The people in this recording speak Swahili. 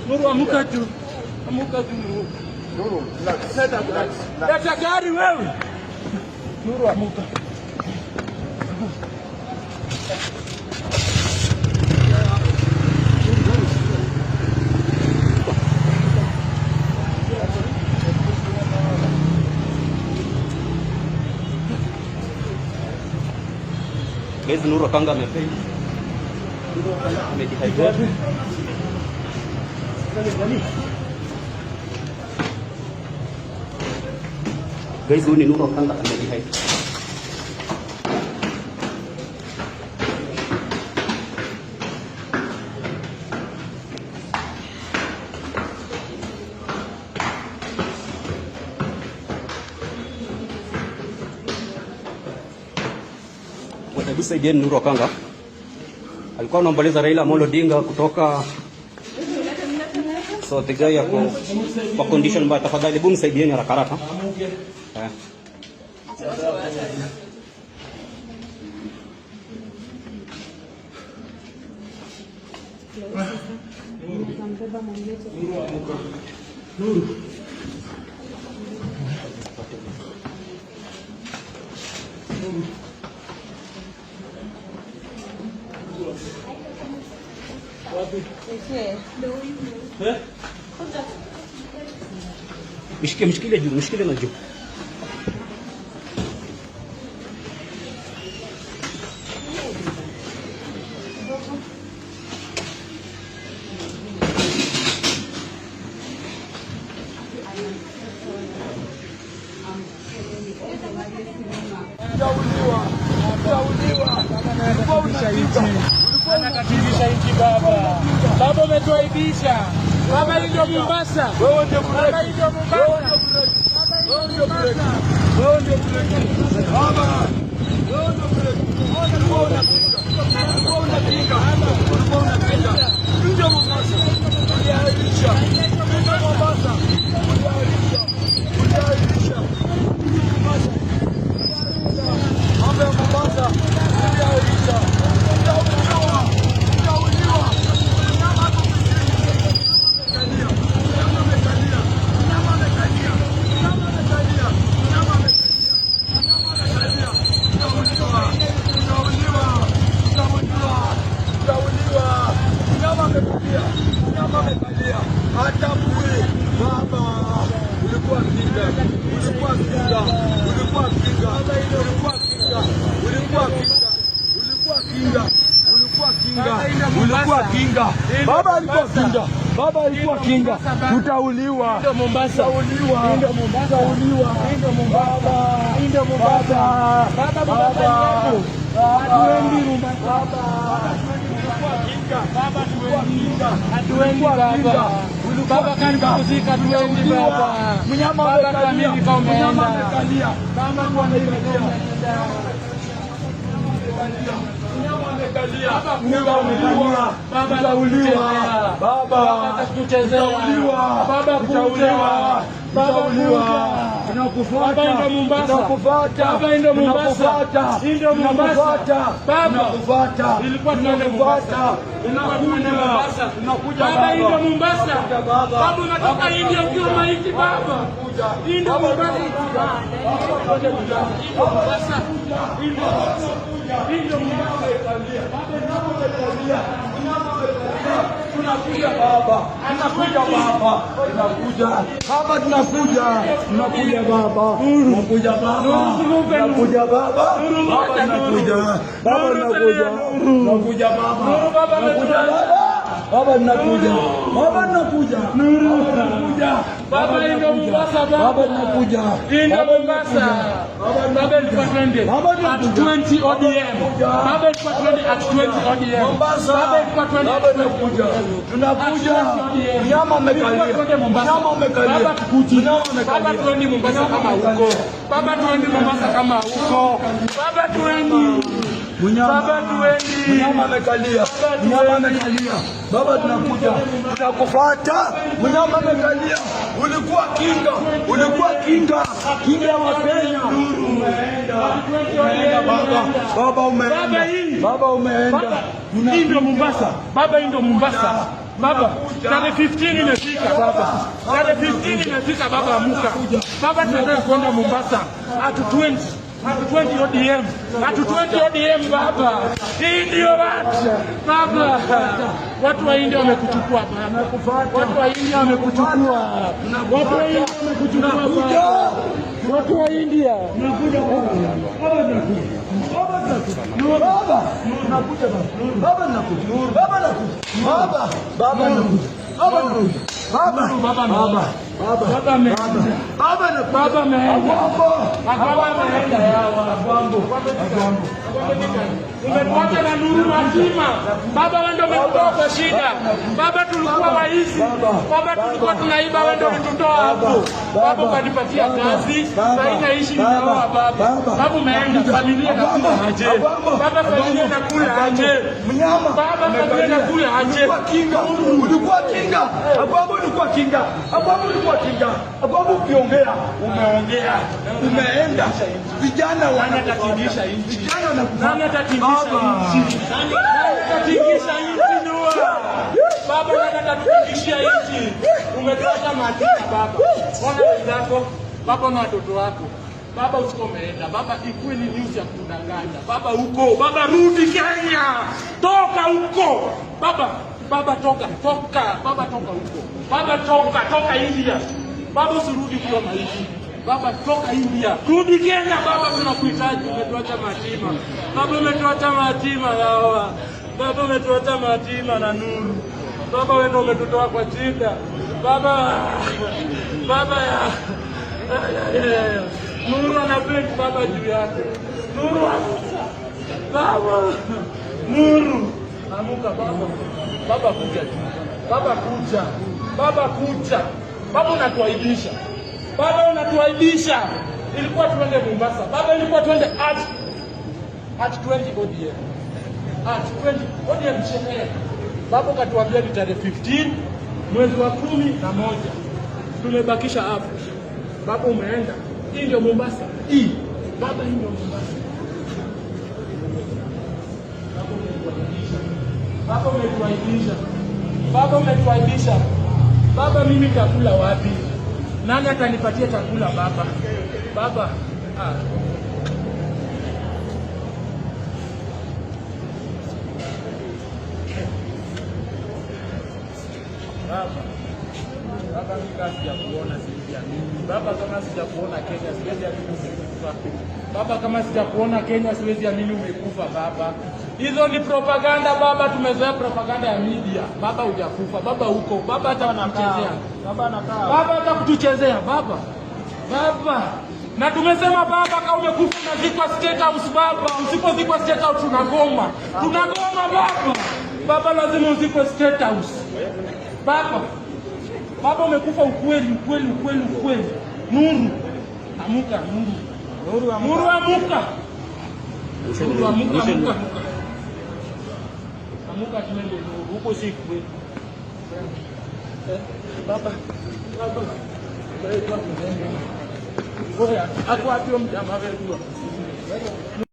Nuru amuka tu. Amuka tu Nuru. Nuru, leta gari wewe. Nuru amuka. Guys, Nuru Kanga amefail. Nuru Kanga amedehydrate. Guys, huyu ni Nuru Kanga amedehydrate. Saidieni Nuru Kanga alikuwa anaomboleza Raila Amolo Odinga kutoka so the guy yako kwa condition mbaya. Tafadhali hebu msaidieni haraka haraka. Nuru mshikile juu, mshikile na juu. Anakatilisha nchi baba. Baba umetuaibisha. Baba hii ndio Mombasa. Wewe ndio Baba hii ndio Mombasa. Wewe ndio Mombasa. Wewe ndio Baba. Wewe ndio Wewe unapinga. Wewe unapinga. Ndio Mombasa. Uliaibisha. Ndio Mombasa. Uliaibisha. Uliaibisha. Mombasa. Mambo ya Mombasa. Uliaibisha. Ulikuwa kinga. Baba alikuwa kinga. Baba alikuwa kinga. Tutauliwa. Ndio Mombasa. Tutauliwa. Ndio Mombasa. Tutauliwa. Ndio Mombasa. Ndio Mombasa. Baba. Hatuendi Mombasa. Baba hatuendi baba. Baba kanisa hatuendi baba. Mnyama amekalia. Mnyama amekalia. Kama tunaenda. Baba tutauliwa. Baba tutauliwa. Baba tutauliwa. Baba tunakufuata. Baba ndio Mombasa. Baba ndio Mombasa. Ndio Mombasa. Baba tunakufuata. Ilikuwa tunaenda Mombasa. Tunakuja. Baba ndio Mombasa. Baba unatoka India ukiwa maiti baba. Ndio Mombasa. Ndio Mombasa. Ndio Mombasa. Tunakuja baba. Tunakuja baba. Tunakuja. Baba tunakuja. Tunakuja baba. Tunakuja baba. Tunakuja baba. Baba tunakuja. Baba tunakuja. Tunakuja baba. Tunakuja baba. Baba tunakuja. Baba tunakuja. Nuru tunakuja. Baba ndio Mombasa baba. Baba tunakuja. Ndio Mombasa. Baba ilikuwa twende at 20 ODM. Baba ilikuwa twende at 20 ODM. Mombasa. Baba ilikuwa twende. Baba tunakuja. Tunakuja. Nyama umekalia. Nyama umekalia. Baba tukuji. Baba twende Mombasa kama huko. Baba twende Mombasa kama huko. Baba twende. Baba tuendi. Mnyama amekalia. Mnyama amekalia. Baba tunakuja. Tunakufuata. Mnyama amekalia. Ulikuwa kinga. Ulikuwa kinga. Kinga ya Wakenya. Umeenda baba. Baba umeenda. Baba umeenda. Hii ndio Mombasa. Baba hii ndio Mombasa. Baba, tarehe 15 imefika baba. Tarehe 15 imefika baba, amuka. Baba tunataka kwenda Mombasa. Hatu 20 ODM. Hatu 20 ODM baba. Hii ndio watu. Baba. Watu wa India wamekuchukua baba. Watu wa India wamekuchukua. Watu wa India wamekuchukua baba. Watu wa India. Nakuja baba. Baba nakuja. Baba nakuja. Baba nakuja baba. Baba nakuja. Baba nakuja. Baba. Baba nakuja. Baba nakuja. Baba. Baba. Baba. Baba ameenda. Baba na baba ameenda. Baba ameenda yawa Agwambo. Umetuacha na Nuru Mazima. Baba wewe ndio umetutoa kwa shida. Baba tulikuwa waizi. Baba tulikuwa tunaiba, wewe ndio ulitutoa hapo. Baba ukanipatia kazi. Sasa inaishi ninaoa baba. Baba umeenda, familia inakula aje. Baba familia inakula aje. Mnyama. Baba familia inakula aje. Ulikuwa kinga. Agwambo ulikuwa kinga. Agwambo ulikuwa kinga. Agwambo ukiongea, umeongea. Umeenda. Vijana wanatatingisha nchi. Vijana wanakufa. Nani atatingisha nchi? Nani atatingisha nchi nua? Baba nani atatingisha nchi? Umetoka matika baba. Wana wenzako, baba na watoto wako. Baba usikomeenda. Baba ikuwe ni news ya kudanganya. Baba huko, baba rudi Kenya. Toka huko. Baba toka. Baba toka huko. Baba toka India. Baba usirudi kwa maisha. Baba toka India. Rudi Kenya baba, tunakuhitaji. Umetuacha matima. Baba umetuacha matima hawa. Baba umetuacha matima na Nuru. Baba wewe ndio umetutoa kwa shida. Baba Nuru anapenda baba juu yake. Nuru baba. Nuru amuka baba. Baba kuja. Baba kuja. Baba kuja. Baba unatuaibisha. Baba unatuaibisha. Ilikuwa tuende Mombasa. Baba ilikuwa tuende at 20 ODM. At 20 ODM sherehe. Baba katuambia ni tarehe 15 mwezi wa 11. Tumebakisha hapo. Baba umeenda. Hii ndio Mombasa. Hii. Baba hii ndio Mombasa. Baba umetuaibisha. Baba umetuaibisha. Baba mimi nitakula wapi? Nani atanipatia chakula baba? Baba. Baba mimi kazi ya kuona siwezi amini. Baba kama sijakuona Kenya siwezi amini umekufa. Baba kama sijakuona Kenya siwezi amini umekufa baba. Hizo ni propaganda baba, tumezoea propaganda ya media. Baba hujakufa, baba huko. Baba hata kutuchezea. Baba anakaa. Baba hata kutuchezea baba. Baba. Na tumesema baba kama umekufa unazikwa State House baba. Usipozikwa State House tunagoma. Tunagoma baba. Baba lazima uzikwe State House. Baba. Baba umekufa ukweli. Nuru. Amuka Nuru. Nuru amuka. Nuru amuka. Amuka tuende huko si kweli. Baba. Ngoja, hapo mjamaa wetu.